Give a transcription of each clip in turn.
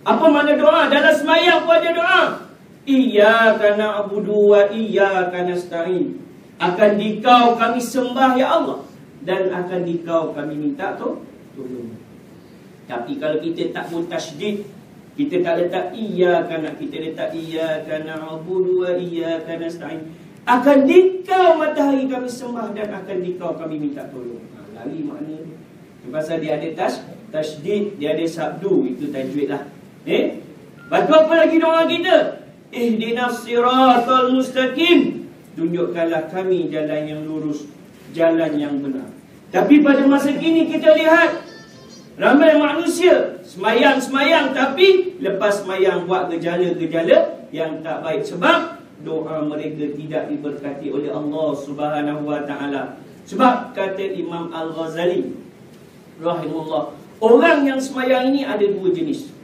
Apa makna doa? Dalam semayang pun ada doa. Iyyaka na'budu wa iyyaka nasta'in. Akan dikau kami sembah ya Allah, dan akan dikau kami minta tolong. Tapi kalau kita tak buat tasydid, kita tak letak iyyaka, kita letak iyyaka na'budu wa iyyaka nasta'in. Akan dikau matahari kami sembah, dan akan dikau kami minta tolong. Lari makna dia. Pasal dia ada tasydid, dia ada sabdu, itu tajwid lah. Lepas tu apa lagi doa kita? Ihdinas siratal mustaqim. Tunjukkanlah kami jalan yang lurus, jalan yang benar. Tapi pada masa kini kita lihat ramai manusia semayang-semayang, tapi lepas semayang buat gejala-gejala yang tak baik. Sebab doa mereka tidak diberkati oleh Allah Subhanahu wa ta'ala. Sebab kata Imam Al-Ghazali rahimahullah, orang yang semayang ini ada dua jenis.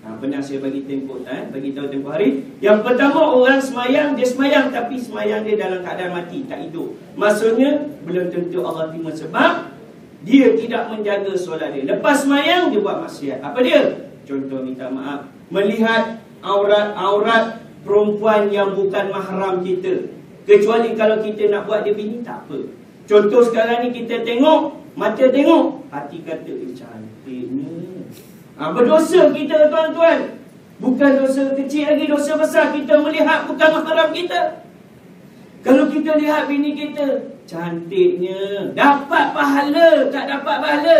Pernah saya bagi tahu tempoh hari. Yang pertama, orang semayang, dia semayang, tapi semayang dia dalam keadaan mati, tak hidup. Maksudnya belum tentu Allah terima, sebab dia tidak menjaga solat dia. Lepas semayang, dia buat maksiat. Apa dia? Contoh, minta maaf, melihat aurat perempuan yang bukan mahram kita. Kecuali kalau kita nak buat dia bini, tak apa. Contoh sekarang ni kita tengok, mata tengok, hati kata, cantiknya. Berdosa kita tuan-tuan. Bukan dosa kecil lagi, dosa besar. Kita melihat bukan mahram kita. Kalau kita lihat bini kita, cantiknya, dapat pahala, tak dapat pahala.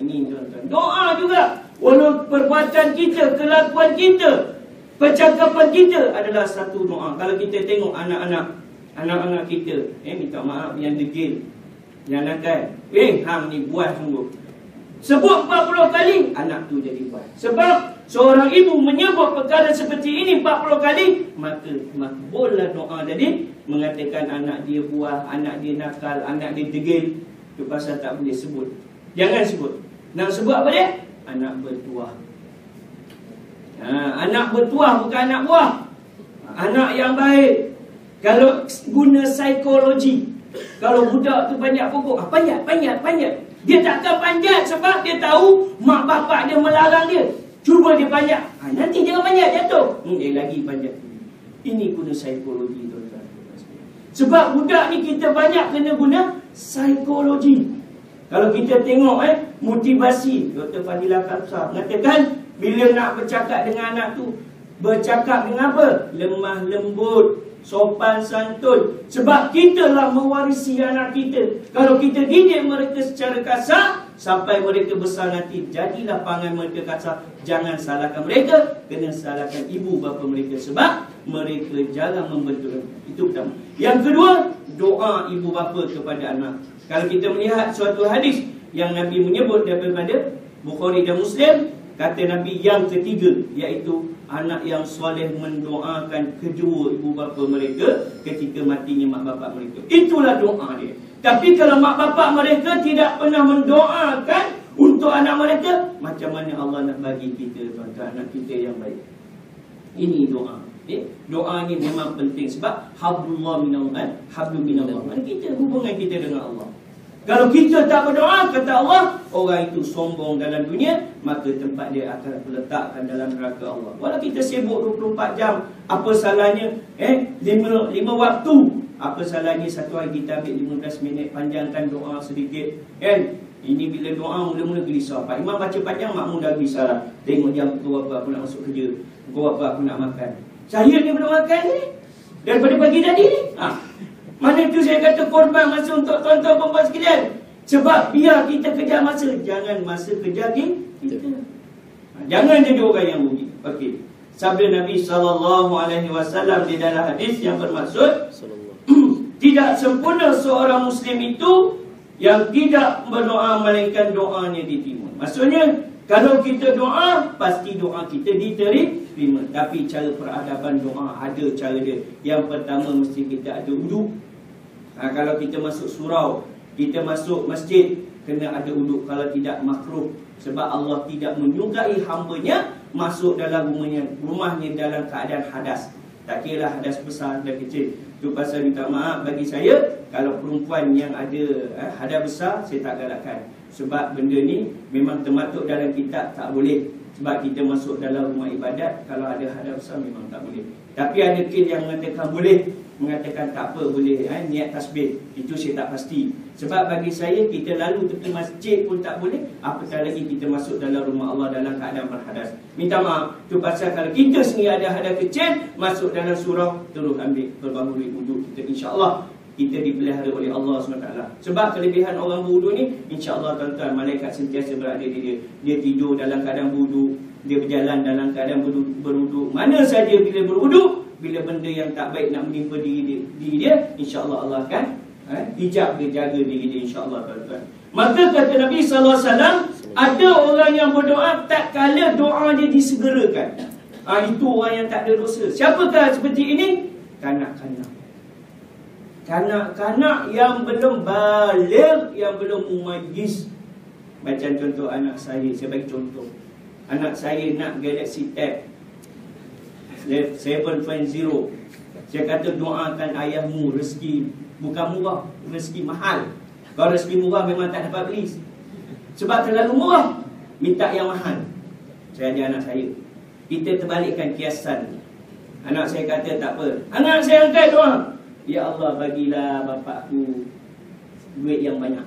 Ini tuan-tuan, doa juga. Walau perbuatan kita, kelakuan kita, percakapan kita adalah satu doa. Kalau kita tengok anak-anak kita, minta maaf, yang degil, yang nakal, hang ni buat sungguh. Sebut 40 kali, anak tu jadi buat. Sebab seorang ibu menyebut perkara seperti ini 40 kali, maka makbullah doa tadi, mengatakan anak dia buah, anak dia nakal, anak dia degil. Itu pasal tak boleh sebut. Jangan sebut. Nak sebut apa dia? Anak bertuah. Anak bertuah bukan anak buah. Anak yang baik. Kalau guna psikologi, kalau budak tu banyak pokok, panjat. Dia takkan panjat sebab dia tahu mak bapak dia melarang dia. Cuba dia panjat, nanti jangan panjat, jatuh. Dia lagi panjat. Ini guna psikologi, tuan-tuan. Sebab budak ni kita banyak kena guna psikologi. Kalau kita tengok motivasi, Dr. Fadilah Kapsah mengatakan, bila nak bercakap dengan anak tu, bercakap dengan apa? Lemah lembut, sopan santun. Sebab kita lah mewarisi anak kita. Kalau kita didik mereka secara kasar, sampai mereka besar nanti jadilah pangan mereka kasar. Jangan salahkan mereka, kena salahkan ibu bapa mereka, sebab mereka jarang membentuk. Itu pertama. Yang kedua, doa ibu bapa kepada anak. Kalau kita melihat suatu hadis yang Nabi menyebut daripada Bukhari dan Muslim, kata Nabi yang ketiga, iaitu anak yang soleh mendoakan kedua ibu bapa mereka ketika matinya mak bapak mereka. Itulah doa dia. Tapi kalau mak bapak mereka tidak pernah mendoakan untuk anak mereka, macam mana Allah nak bagi kita, tuan-tuan, anak kita yang baik? Ini doa. Doa ni memang penting, sebab hablullah minallah, hablum minallah. Kita hubungan kita dengan Allah. Kalau kita tak berdoa, kata Allah, orang itu sombong dalam dunia, maka tempat dia akan letakkan dalam neraka Allah. Walau kita sibuk 24 jam, apa salahnya 5 waktu, apa salahnya satu hari kita ambil 15 minit, panjangkan doa sedikit. Ini bila doa mula-mula gelisah, Pak Imam baca panjang, makmum dah gelisah lah. Tengok jam pukul berapa aku nak masuk kerja, pukul berapa aku nak makan. Saya ni belum makan ni daripada pagi tadi ni. Mana tu saya kata korban masa untuk tuan-tuan perempuan sekalian. Sebab biar kita kejar masa, jangan masa kejar kita. Jangan jadi orang yang rugi. Okey. Sabda Nabi SAW di dalam hadis yang bermaksud, tidak sempurna seorang Muslim itu yang tidak berdoa melainkan doanya diterima. Maksudnya, kalau kita doa, pasti doa kita diterima. Tapi cara peradaban doa ada cara dia. Yang pertama, mesti kita ada uduk. Kalau kita masuk surau, kita masuk masjid, kena ada uduk. Kalau tidak, makruh. Sebab Allah tidak menyukai hambanya masuk dalam rumahnya dalam keadaan hadas. Tak kira hadas besar dan kecil. Itu pasal minta maaf bagi saya, kalau perempuan yang ada hadas besar, saya tak galakkan. Sebab benda ni memang termaktub dalam kitab, tak boleh. Sebab kita masuk dalam rumah ibadat, kalau ada hadas besar memang tak boleh. Tapi ada kes yang mengatakan boleh, mengatakan tak apa, boleh niat tasbih. Itu saya tak pasti. Sebab bagi saya, kita lalu tepi masjid pun tak boleh, apatah lagi kita masuk dalam rumah Allah dalam keadaan berhadas. Minta maaf, tu pasal kalau kita sendiri ada hadas kecil, masuk dalam surau, terus ambil perbaharui wuduk kita, insya-Allah kita dipelihara oleh Allah SWT. Sebab kelebihan orang berwuduk ni, insya-Allah tuan-tuan, malaikat sentiasa berada di dia. Dia tidur dalam keadaan berwuduk, dia berjalan dalam keadaan berwuduk. Mana saja bila berwuduk, bila benda yang tak baik nak menimpa diri dia, insya-Allah Allah akan hijab dia, jaga diri dia, insya-Allah tuan-tuan. Maka kata Nabi SAW, ada orang yang berdoa tak kala doa dia disegerakan. Itu orang yang tak ada dosa. Siapakah seperti ini? Kanak-kanak. Kanak-kanak yang belum baligh, yang belum mumayyiz. Macam contoh anak saya bagi contoh. Anak saya nak Galaxy Tab 7.0. Saya kata doakan ayahmu rezeki bukan murah, rezeki mahal. Kalau rezeki murah memang tak dapat beli. Sebab terlalu murah, minta yang mahal. Saya ajar anak saya. Kita terbalikkan kiasan. Anak saya kata tak apa. Anak saya angkat doa, ya Allah bagilah bapakku duit yang banyak.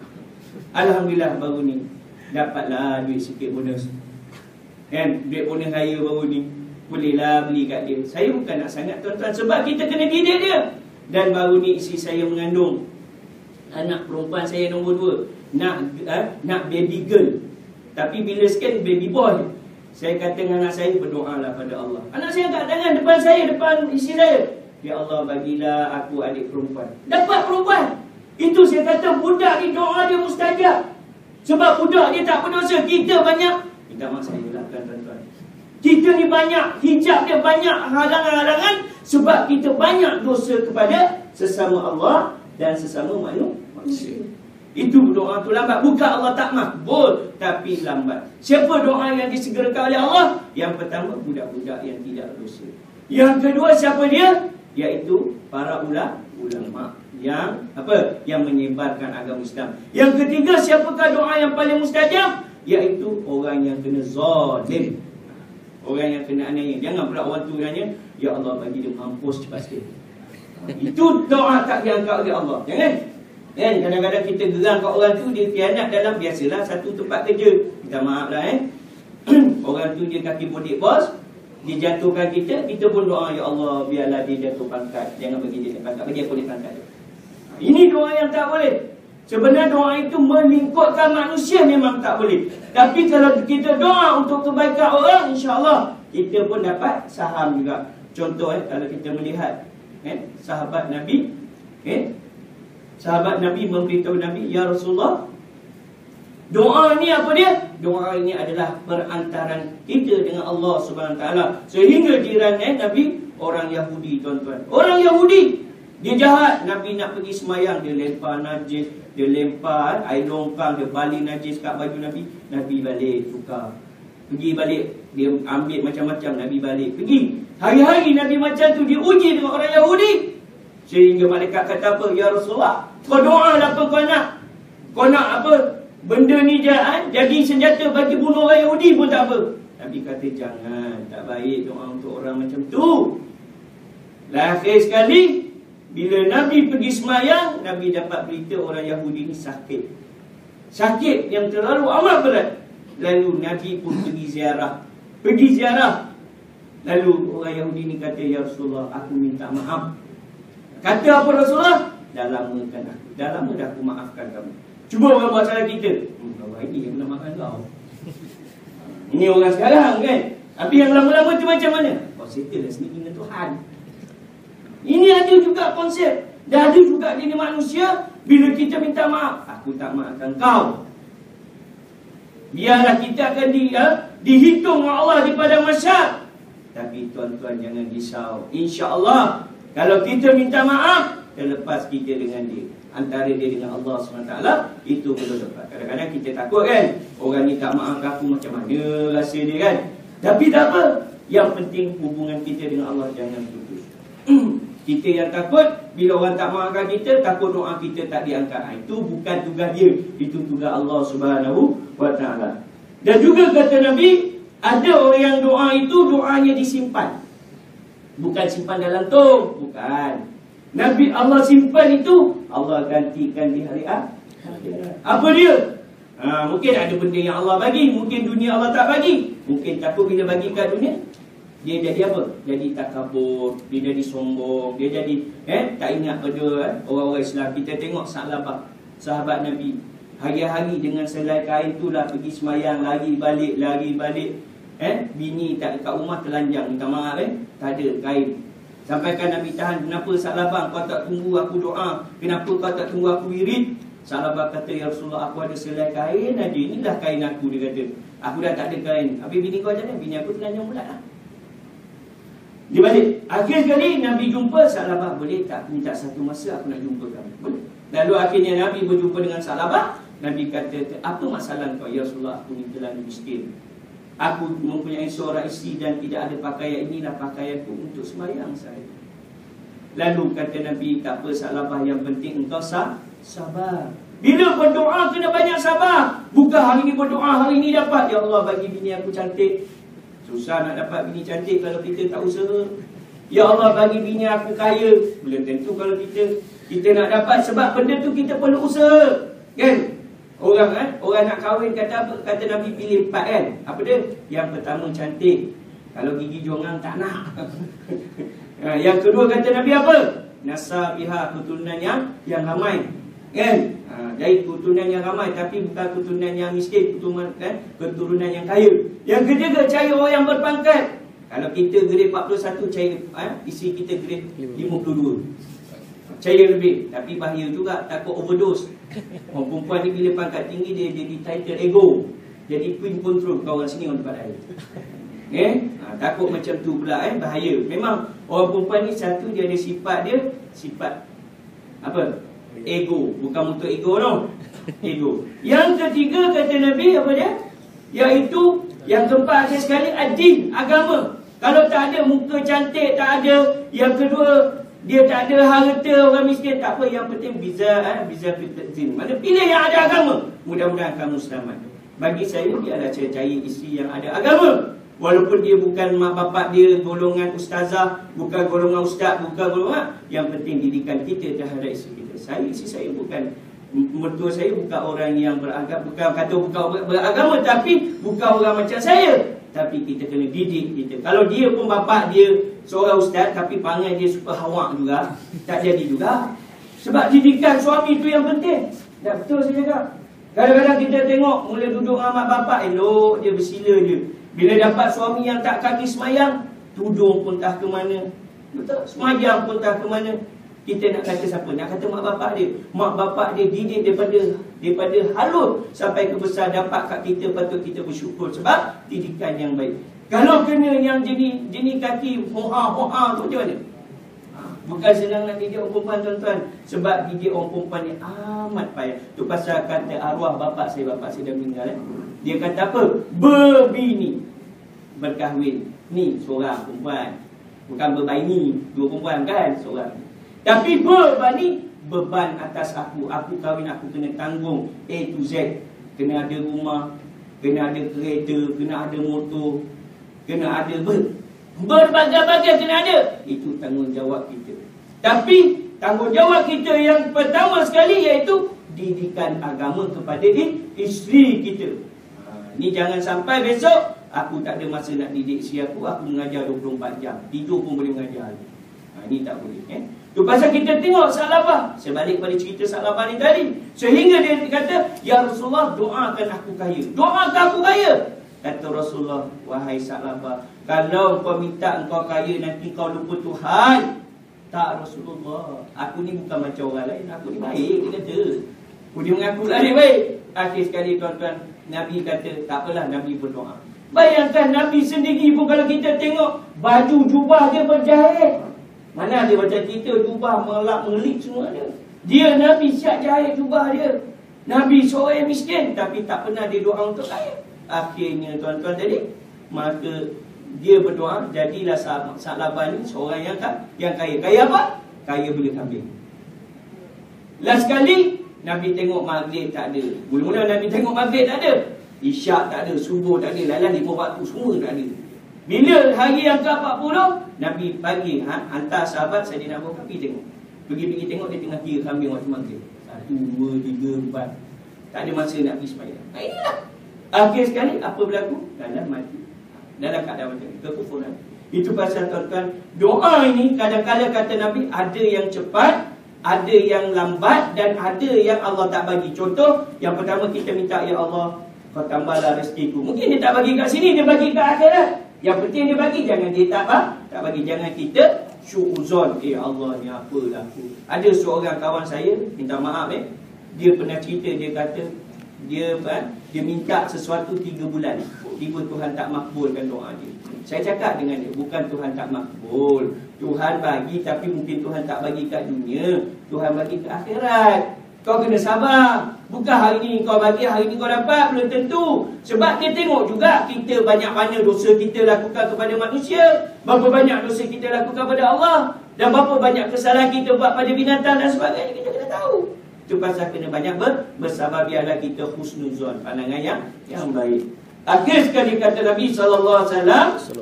Alhamdulillah baru ni dapatlah duit sikit bonus. Kan, duit bonus raya baru ni. Bolehlah beli kat dia. Saya bukan nak sangat tuan-tuan, sebab kita kena didik dia. Dan baru ni isteri saya mengandung anak perempuan saya nombor 2. Nak baby girl. Tapi bila scan baby boy. Saya kata dengan anak saya, berdoalah pada Allah. Anak saya angkat tangan depan saya, depan isteri saya. Ya Allah bagilah aku adik perempuan. Dapat perempuan. Itu saya kata budak ni doa dia mustajab. Sebab budak dia tak berdosa. Kita banyak, minta maaf saya belakang tuan-tuan, kita ni banyak hijab dia, banyak halangan-halangan. Sebab kita banyak dosa kepada sesama Allah dan sesama manusia. Itu doa tu lambat. Bukan Allah tak makbul, tapi lambat. Siapa doa yang disegerakan oleh Allah? Yang pertama, budak-budak yang tidak berdosa. Yang kedua, siapa dia? Iaitu para ulama yang yang menyebarkan agama Islam. Yang ketiga, siapakah doa yang paling mustajab? Iaitu orang yang kena zalim, orang yang kena aniaya. Jangan pula orang tu nanya, ya Allah bagi dia mampus cepat sikit. Itu doa tak diangkat oleh Allah. Jangan. Kan kadang-kadang kita geram kat orang tu, dia khianat dalam, biasalah satu tempat kerja. Minta maaf lah orang tu dia kaki bodek bos, dia jatuhkan kita pun doa, ya Allah biarlah dia jatuh pangkat, jangan bagi dia pangkat, bagi aku dia pangkat. Ini doa yang tak boleh. Sebenarnya doa itu melingkupkan manusia memang tak boleh. Tapi kalau kita doa untuk kebaikan orang, insya-Allah kita pun dapat saham juga. Contoh kalau kita melihat sahabat Nabi, sahabat Nabi memberitahu Nabi, ya Rasulullah, doa ni apa dia? Doa ini adalah perantaran kita dengan Allah Subhanahu Wa Taala. Sehingga jiran Nabi orang Yahudi tuan-tuan. Orang Yahudi dia jahat. Nabi nak pergi semayang, dia lempar najis, dia lempar air longkang, dia balik najis kat baju Nabi. Nabi balik tukar. Pergi balik, dia ambil macam-macam, Nabi balik. Pergi. Hari-hari Nabi macam tu diuji dengan orang Yahudi. Sehingga malaikat kata apa? Ya Rasulullah, kau doa lah apa kau nak? Kau nak apa? Benda ni jadi senjata bagi bunuh orang Yahudi pun tak apa. Nabi kata jangan, tak baik doa untuk orang macam tu. Akhir sekali bila Nabi pergi semayang, Nabi dapat berita orang Yahudi ni sakit. Sakit yang terlalu amat berat. Lalu Nabi pun pergi ziarah. Lalu orang Yahudi ni kata, ya Rasulullah, aku minta maaf. Kata apa Rasulullah? Dah lama dah aku maafkan kamu. Cuba orang buat salah kita. Orang ini yang nak maafkan kau. Ini orang sekarang kan. Tapi yang lama-lama tu macam mana? Kau settle dah sendiri dengan Tuhan. Ini ada juga konsep. Dah ada juga diri manusia. Bila kita minta maaf, aku tak maafkan kau. Biarlah kita akan dihitung oleh Allah di padang mahsyar. Tapi tuan-tuan jangan risau. InsyaAllah kalau kita minta maaf, terlepas kita dengan dia, antara dia dengan Allah SWT, itu belum dapat. Kadang-kadang kita takut kan, orang ni tak maafkan aku, macam mana rasa dia kan. Tapi tak apa, yang penting hubungan kita dengan Allah jangan putus. Kita yang takut bila orang tak maafkan kita, takut doa kita tak diangkat. Itu bukan tugas dia, itu tugas Allah SWT. Dan juga kata Nabi, Ada orang yang doa itu doanya disimpan. Bukan simpan dalam tong, bukan. Nabi Allah simpan itu, Allah gantikan di hari akhirat. Apa dia? Mungkin ada benda yang Allah bagi, mungkin dunia Allah tak bagi. Mungkin takut bila bagi kat dunia, dia jadi apa? Jadi takabur, dia jadi sombong, dia jadi tak ingat pada orang-orang Islam. Kita tengok sahabat Nabi, hari-hari dengan selai kain itulah pergi semayang, lari balik. Bini tak dekat rumah telanjang, minta maaf tak ada kain. Sampaikan Nabi tahan, kenapa Sa'labah kau tak tunggu aku doa? Kenapa kau tak tunggu aku wirid? Sa'labah kata, ya Rasulullah, aku ada selai kain aja. Inilah kain aku, dia kata. Aku dah tak ada kain. Habis bini kau macam mana? Bini aku telanjang pula lah. Dia balik. Akhir sekali Nabi jumpa Sa'labah. Boleh tak minta satu masa aku nak jumpa kamu? Boleh. Lalu akhirnya Nabi berjumpa dengan Sa'labah. Nabi kata, apa masalah kau? Ya Rasulullah, aku ni telah miskin. Aku mempunyai seorang isteri dan tidak ada pakaian. Inilah pakaianku untuk sembahyang saya. Lalu kata Nabi, tak apa Sa'labah, yang penting engkau sabar. Bila berdoa kena banyak sabar. Bukan hari ni berdoa, hari ni dapat. Ya Allah, bagi bini aku cantik. Susah nak dapat bini cantik kalau kita tak usaha. Ya Allah, bagi bini aku kaya. Belum tentu kalau kita nak dapat. Sebab benda tu kita perlu usaha. Kan? Orang nak kahwin kata apa? Kata Nabi pilih 4 kan? Apa dia? Yang pertama cantik. Kalau gigi jongang tak nak. Yang kedua kata Nabi apa? Nasabiha, keturunan yang ramai. Kan? Dari keturunan yang ramai, tapi bukan keturunan yang miskin, keturunan yang kaya. Yang ketiga, cari orang yang berpangkat. Kalau kita grade 41, cari isteri kita grade 52. Cari lebih. Tapi bahaya juga, takut overdose. Orang perempuan ni bila pangkat tinggi, dia jadi title ego. Jadi queen control. Kau orang sini orang tempat lain. Takut macam tu pula bahaya. Memang orang perempuan ni satu, dia ada sifat apa? Ego. Bukan untuk ego no. Ego. Yang ketiga kata Nabi apa dia? Iaitu yang keempat sekali adin, agama. Kalau tak ada muka cantik, tak ada. Yang kedua, dia tak ada harta, orang miskin, tak apa. Yang penting biza fitzin. Mana pilih yang ada agama. Mudah-mudahan kamu selamat. Bagi saya, dia adalah cari isteri yang ada agama. Walaupun dia bukan mak bapak dia golongan ustazah, bukan golongan ustaz, bukan golongan. Yang penting didikan kita terhadap isteri kita. Isteri saya bukan, mertua saya bukan orang yang beragama, bukan kata bukan beragama, tapi bukan orang macam saya. Tapi kita kena didik kita. Kalau dia pun bapak dia seorang ustaz, tapi perangai dia suka hawak juga, tak jadi juga. Sebab didikan suami itu yang penting. Tak betul saya cakap. Kadang-kadang kita tengok mula duduk dengan mak bapak, elok dia bersila je. Bila dapat suami yang tak kaki semayang, tudung pun tak ke mana. Betul? Semayang pun tak ke mana. Kita nak kata siapa? Nak kata mak bapak dia. Mak bapak dia didik daripada halus sampai ke besar, dapat kat kita, patut kita bersyukur sebab didikan yang baik. Kalau kena yang jenis kaki hoha tu macam mana? Bukan senang nak didik orang perempuan tuan-tuan. Sebab didik orang perempuan ni amat payah. Tu pasal kata arwah bapak saya dah meninggal. Dia kata apa? Berbini berkahwin. Ni seorang perempuan. Bukan berbaini, dua perempuan kan, seorang. Tapi berbani, beban atas aku. Aku kahwin, aku kena tanggung A to Z. Kena ada rumah, kena ada kereta, kena ada motor, kena ada berbagai-bagai kena ada. Itu tanggungjawab kita. Tapi tanggungjawab kita yang pertama sekali iaitu didikan agama kepada isteri kita. Ni jangan sampai besok aku tak ada masa nak didik isteri aku mengajar 24 jam. Tidur pun boleh mengajar. Ni tak boleh. Tu pasal kita tengok Sa'labah. Sebalik pada cerita Sa'labah ni tadi. Sehingga dia kata, ya Rasulullah, doakan aku kaya. Doakan aku kaya. Kata Rasulullah, wahai Sa'labah, kalau kau minta engkau kaya, nanti kau lupa Tuhan. Tak Rasulullah, aku ni bukan macam orang lain. Aku ni baik, dia kata. Dia mengaku lah dia baik. Akhir sekali tuan-tuan, Nabi kata, tak apalah, Nabi berdoa. Bayangkan Nabi sendiri pun kalau kita tengok, baju jubah dia berjahit. Mana ada macam kita, jubah melak-melik semua ada. Dia Nabi siap jahit jubah dia. Nabi seorang yang miskin, tapi tak pernah dia doa untuk kaya. Akhirnya tuan-tuan tadi, maka dia berdoa, jadilah Sa'labah ni seorang yang kaya. Kaya apa? Kaya beli kambing. Last sekali Nabi tengok maghrib tak ada. Mula-mula Nabi tengok maghrib tak ada. Isyak tak ada, subuh tak ada, lalang 5 waktu semua tak ada. Bila hari yang ke-40, Nabi pagi hantar sahabat Saidina Abu Bakar pergi tengok. Pergi tengok dia tengah kira kambing waktu maghrib. 1, 2, 3, 4. Tak ada masa nak pergi sembahyang. Inilah. Akhir sekali apa berlaku? Dalam mati. Dalam keadaan macam ni, kekufuran. Itu pasal tuan-tuan, doa ini kadang-kadang kata Nabi ada yang cepat, ada yang lambat dan ada yang Allah tak bagi. Contoh, yang pertama kita minta, ya Allah, kau tambahlah rezekiku. Mungkin dia tak bagi kat sini, dia bagi kat akhirat. Yang penting dia bagi, jangan dia tak bagi. Jangan kita syu'uzon, Allah ni apalah aku. Ada seorang kawan saya, minta maaf dia pernah cerita, dia kata dia minta sesuatu 3 bulan, tiba Tuhan tak makbulkan doa dia. Saya cakap dengan dia, bukan Tuhan tak makbul, Tuhan bagi, tapi mungkin Tuhan tak bagi kat dunia, Tuhan bagi ke akhirat. Kau kena sabar. Bukan hari ni kau bagi, hari ni kau dapat, belum tentu. Sebab dia tengok juga kita banyak mana dosa kita lakukan kepada manusia, berapa banyak dosa kita lakukan kepada Allah, dan berapa banyak kesalahan kita buat pada binatang dan sebagainya. Kita kena tahu. Itu pasal kena banyak bersabar, biarlah kita husnuzon, pandangan yang baik. Akhir sekali kata Nabi SAW,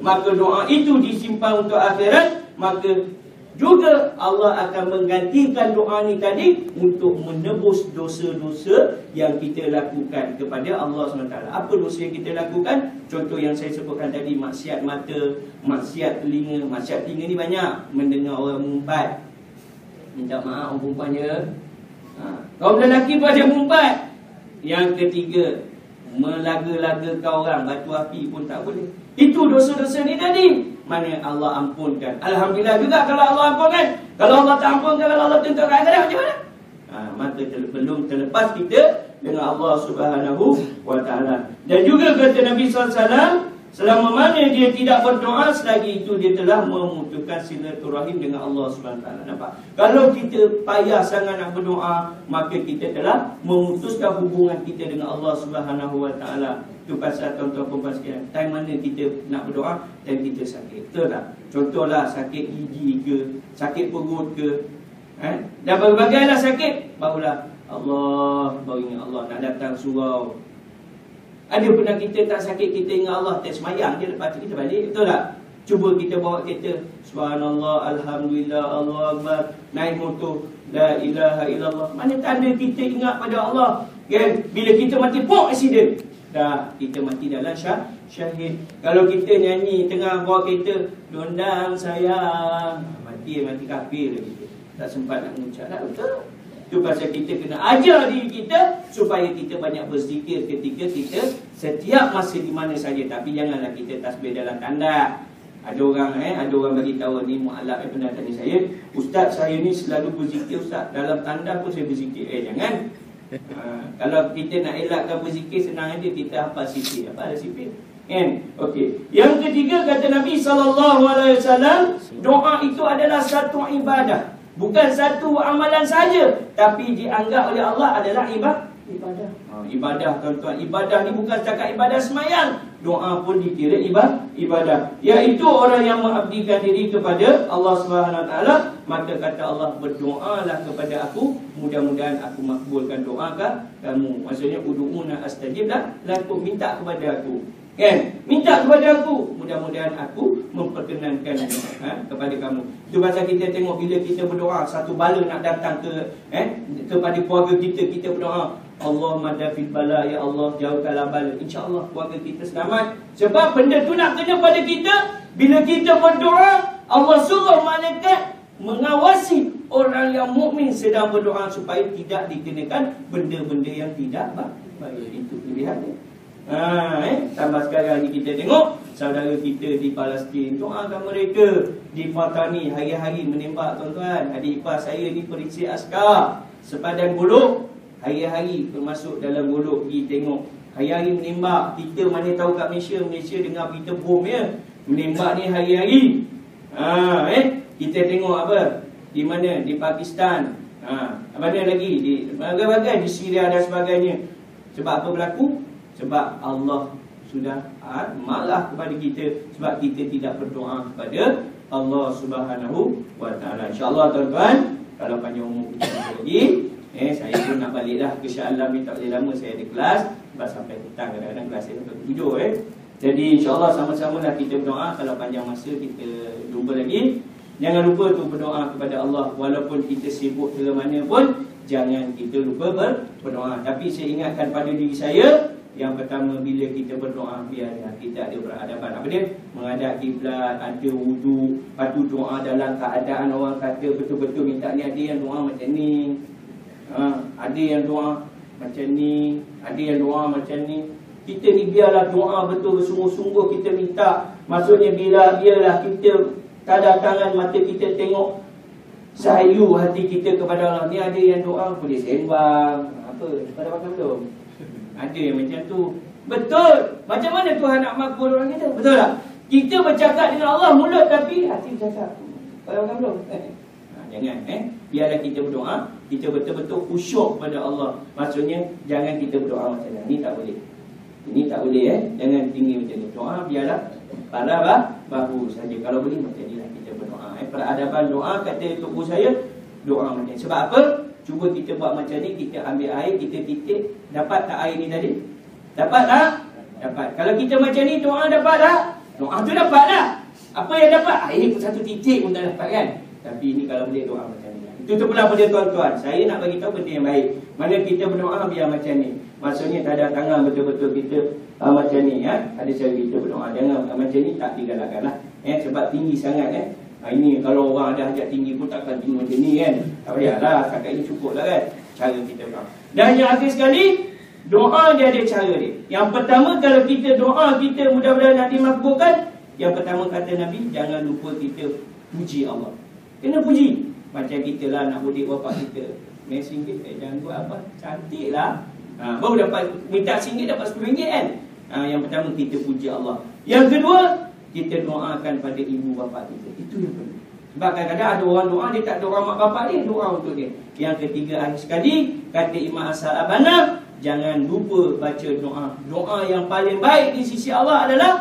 maka doa itu disimpan untuk akhirat, maka juga Allah akan menggantikan doa ni tadi untuk menebus dosa-dosa yang kita lakukan kepada Allah SWT. Apa dosa yang kita lakukan? Contoh yang saya sebutkan tadi, maksiat mata, maksiat telinga. Maksiat telinga ni banyak, mendengar orang mengumpat. Minta maaf orang perempuannya. Kaum lelaki pun ada mengumpat. Yang ketiga, melaga-lagakan orang, batu api pun tak boleh. Itu dosa-dosa ni tadi, mana Allah ampunkan. Alhamdulillah juga kalau Allah ampunkan. Kalau Allah tak ampunkan, kalau Allah tentukan akhirat, macam mana? Maka belum terlepas kita dengan Allah Subhanahu wa ta'ala. Dan juga kata Nabi SAW, selama mana dia tidak berdoa, selagi itu dia telah memutuskan silaturahim dengan Allah Subhanahu wa ta'ala. Nampak? Kalau kita payah sangat nak berdoa, maka kita telah memutuskan hubungan kita dengan Allah Subhanahu wa ta'ala. Itu pasal tuan-tuan perempuan sekalian, time mana kita nak berdoa, time kita sakit. Betul tak? Contohlah sakit gigi ke, sakit perut ke, dan berbagai-bagailah sakit, barulah Allah, baru ingat Allah, nak datang surau. Ada pernah kita tak sakit, kita ingat Allah, tak semayang je, lepas tu kita balik. Betul tak? Cuba kita bawa kereta, subhanallah, alhamdulillah, Allah Akbar, naik motor, la ilaha illallah. Mana tanda kita ingat pada Allah? Kan? Bila kita mati, pok accident, dah kita mati dalam syahid. Kalau kita nyanyi tengah bawa kereta, dondang sayang, mati kafir kita. Tak sempat nak mengucap. Tak betul. Itu pasal kita kena ajar diri kita supaya kita banyak berzikir ketika kita setiap masa di mana saja. Tapi janganlah kita tasbih dalam tanda. Ada orang bagi tahu ni mualaf pernah tanya saya, ustaz saya ni selalu berzikir ustaz, dalam tanda pun saya berzikir. Jangan. Kalau kita nak elakkan berzikir, senang aja, kita hafal sipir. Apa ada sipir? Okey. Yang ketiga kata Nabi SAW, doa itu adalah satu ibadah. Bukan satu amalan saja, tapi dianggap oleh Allah adalah ibadah. Ibadah tuan-tuan, ibadah ni bukan setakat ibadah semayang, doa pun dikira ibadah. Iaitu orang yang mengabdikan diri kepada Allah SWT. Maka kata Allah, berdoalah kepada aku, mudah-mudahan aku makbulkan doa kamu. Maksudnya ud'una astajib lakum, minta kepada aku. Minta kepada aku, mudah-mudahan aku memperkenankan kepada kamu. Itu pasal kita tengok bila kita berdoa, satu bala nak datang kepada keluarga kita, kita berdoa, Allahumma dafil bala, ya Allah jauhkanlah bala, insya-Allah keluarga kita selamat. Sebab benda tu nak kena pada kita. Bila kita berdoa, Allah suruh malaikat mengawasi orang yang mukmin sedang berdoa supaya tidak dikenakan benda-benda yang tidak baik. Itu kelebihannya. Tambah sekarang ni kita tengok saudara kita di Palestin, doakan mereka. Di Fatani hari-hari menembak tuan-tuan. Adik ipar saya ni perisi askar sepadan Golok, hari-hari masuk dalam Golok pergi tengok, hari-hari menembak. Kita mana tahu kat Malaysia dengar berita bom ya, menembak ni hari-hari. Kita tengok apa di mana, di Pakistan, mana lagi di bagai-bagai, di Syria dan sebagainya. Sebab apa berlaku? Sebab Allah sudah marah kepada kita, sebab kita tidak berdoa kepada Allah Subhanahu wa ta'ala. InsyaAllah tuan-tuan, kalau panjang umur kita lagi, Saya pun nak balik dah ke Shah Alam ni, tak boleh lama saya ada kelas sebab sampai petang, kadang-kadang kelas saya sampai tidur Jadi insyaAllah sama-sama lah kita berdoa. Kalau panjang masa kita jumpa lagi. Jangan lupa tu berdoa kepada Allah. Walaupun kita sibuk ke mana pun, jangan kita lupa berdoa. Tapi saya ingatkan pada diri saya, yang pertama bila kita berdoa, biarlah kita ada berhadapan. Apa dia? Menghadap kiblat, ada wudu, lepas tu doa dalam keadaan orang kata betul-betul minta ni. Ada yang doa macam ni, ada yang doa macam ni, ada yang doa macam ni. Kita ni biarlah doa betul bersungguh-sungguh kita minta. Maksudnya biarlah kita tanda tangan mata kita tengok sahayu hati kita kepada Allah. Ni ada yang doa boleh sembang. Apa? Pada makan belum? Ada yang macam tu. Betul. Macam mana Tuhan nak makbul orang kita? Betul tak? Kita bercakap dengan Allah mulut tapi hati bercakap. Pada makan belum? Jangan biarlah kita berdoa, kita betul-betul khusyuk pada Allah. Maksudnya jangan kita berdoa macam ni, tak boleh. Ini tak boleh jangan tinggi macam ni. Doa biarlah pada bahu saja. Kalau boleh macam inilah kita berdoa. Peradaban doa kata tok guru saya, doa macam ni. Sebab apa? Cuba kita buat macam ni, kita ambil air, kita titik, dapat tak air ni tadi? Dapat tak? Dapat. Kalau kita macam ni doa dapat tak? Doa tu dapat tak? Apa yang dapat? Air pun satu titik pun tak dapat kan? Tapi ini kalau boleh doa macam ni. Itu pula pada tuan-tuan. Saya nak bagi tahu benda yang baik. Mana kita berdoa biar macam ni. Maksudnya tanda tangan betul-betul kita macam ni ada cara kita berdoa. Jangan macam ni tak digalakkan lah. Sebab tinggi sangat ini kalau orang ada hajat tinggi pun takkan tinggi macam ni kan. Tak payahlah, setakat ini cukup lah kan cara kita berdoa. Dan yang akhir sekali, doa dia ada cara dia. Yang pertama, kalau kita doa kita mudah-mudahan nak dimakbulkan, yang pertama kata Nabi, jangan lupa kita puji Allah. Kena puji. Macam kita lah nak mudik bapak kita, RM1, jangan buat apa, cantik lah. Baru dapat, minta RM1 dapat RM10 kan. Yang pertama kita puji Allah. Yang kedua, kita doakan pada ibu bapa kita. Itu yang perlu. Sebab kadang-kadang ada orang doa, dia tak doa mak bapak dia, doa untuk dia. Yang ketiga, akhir sekali, kata Imam As-Sa'abana, jangan lupa baca doa. Doa yang paling baik di sisi Allah adalah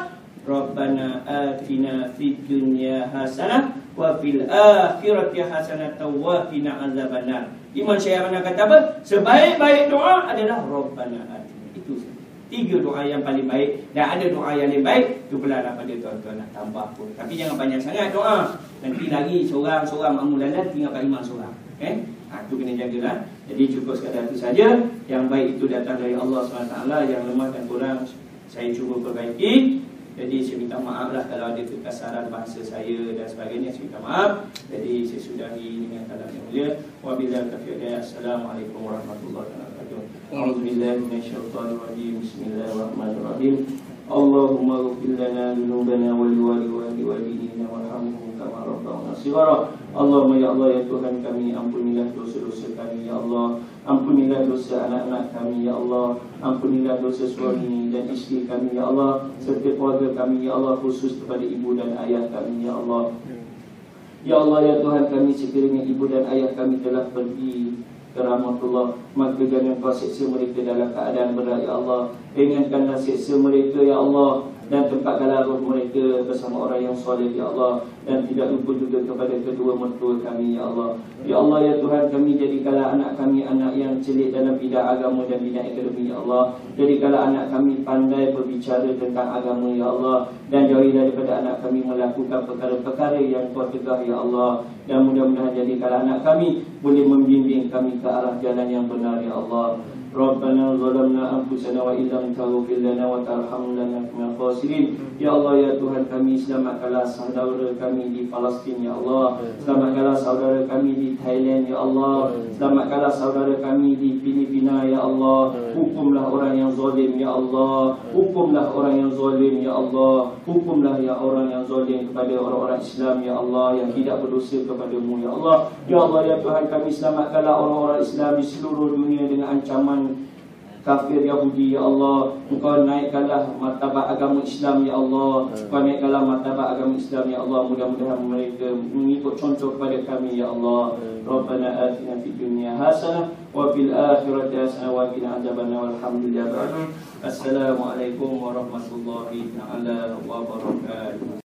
Rabbana atina fid dunya hasanah wa fil akhirati hasanah wa qina azabannar. Imam Syafi'i kata apa? Sebaik-baik doa adalah Rabbana atina. Itu saja. 3 doa yang paling baik. Dan ada doa yang lebih baik, tu pula pada tuan-tuan nak tambah pun. Tapi jangan banyak sangat doa. Nanti lagi seorang-seorang makmulalan tinggal Pak Imam seorang. Itu kena jagalah. Jadi cukup sekadar itu saja. Yang baik itu datang dari Allah SWT. Yang lemah dan kurang saya cuba perbaiki. Jadi saya minta maaf lah kalau ada kekasaran bahasa saya dan sebagainya. Saya minta maaf. Jadi saya sudahi dengan kalam yang mulia. Wabillahi taufiq. Assalamualaikum warahmatullahi wabarakatuh. A'udzubillahi minasyaitonirrajim. Bismillahirrahmanirrahim. Allahumma ighfir lana dzunubana wa liwalidina warhamhum kama rabbawna shighara. Allahumma ya Allah ya Tuhan kami, ampunilah dosa-dosa kami ya Allah. Ampunilah dosa anak-anak kami ya Allah. Ampunilah dosa suami dan isteri kami ya Allah, serta keluarga kami ya Allah, khusus kepada ibu dan ayah kami ya Allah. Ya Allah ya Tuhan kami, sekiranya ibu dan ayah kami telah pergi ke rahmatullah, maka jangan kau siksa mereka dalam keadaan berat ya Allah. Ringankanlah siksa mereka ya Allah, dan tempatkanlah roh mereka bersama orang yang soleh ya Allah. Dan tidak lupa juga kepada kedua mertua kami ya Allah. Ya Allah ya Tuhan kami, jadikanlah anak kami anak yang celik dalam bidang agama dan bidang ekonomi ya Allah. Jadikanlah anak kami pandai berbicara tentang agama ya Allah. Dan jauhilah daripada anak kami melakukan perkara-perkara yang Kau tegah ya Allah. Dan mudah-mudahan jadikanlah anak kami boleh membimbing kami ke arah jalan yang benar ya Allah. Rabbana zalamna anfusana wa illam taghfir lana wa tarhamna lanakunanna khasirin. Ya Allah ya Tuhan kami, selamatkanlah saudara kami di Palestin ya Allah. Selamatkanlah saudara kami di Thailand ya Allah. Selamatkanlah saudara kami di Filipina ya Allah. Hukumlah orang yang zalim ya Allah. Hukumlah orang yang zalim ya Allah. Hukumlah ya orang yang zalim kepada orang-orang Islam ya Allah, yang tidak berdosa kepadamu ya Allah. Ya Allah ya Tuhan kami, selamatkanlah orang-orang Islam di seluruh dunia dengan ancaman kafir Yahudi ya Allah. Engkau naikkanlah martabat agama Islam ya Allah. Engkau naikkanlah martabat agama Islam ya Allah. Mudah-mudahan mereka mengikut contoh kepada kami ya Allah. Rabbana atina fid dunya hasanah wa fil akhirati hasanah wa qina adzabannar. Walhamdulillah. Assalamualaikum warahmatullahi taala wabarakatuh.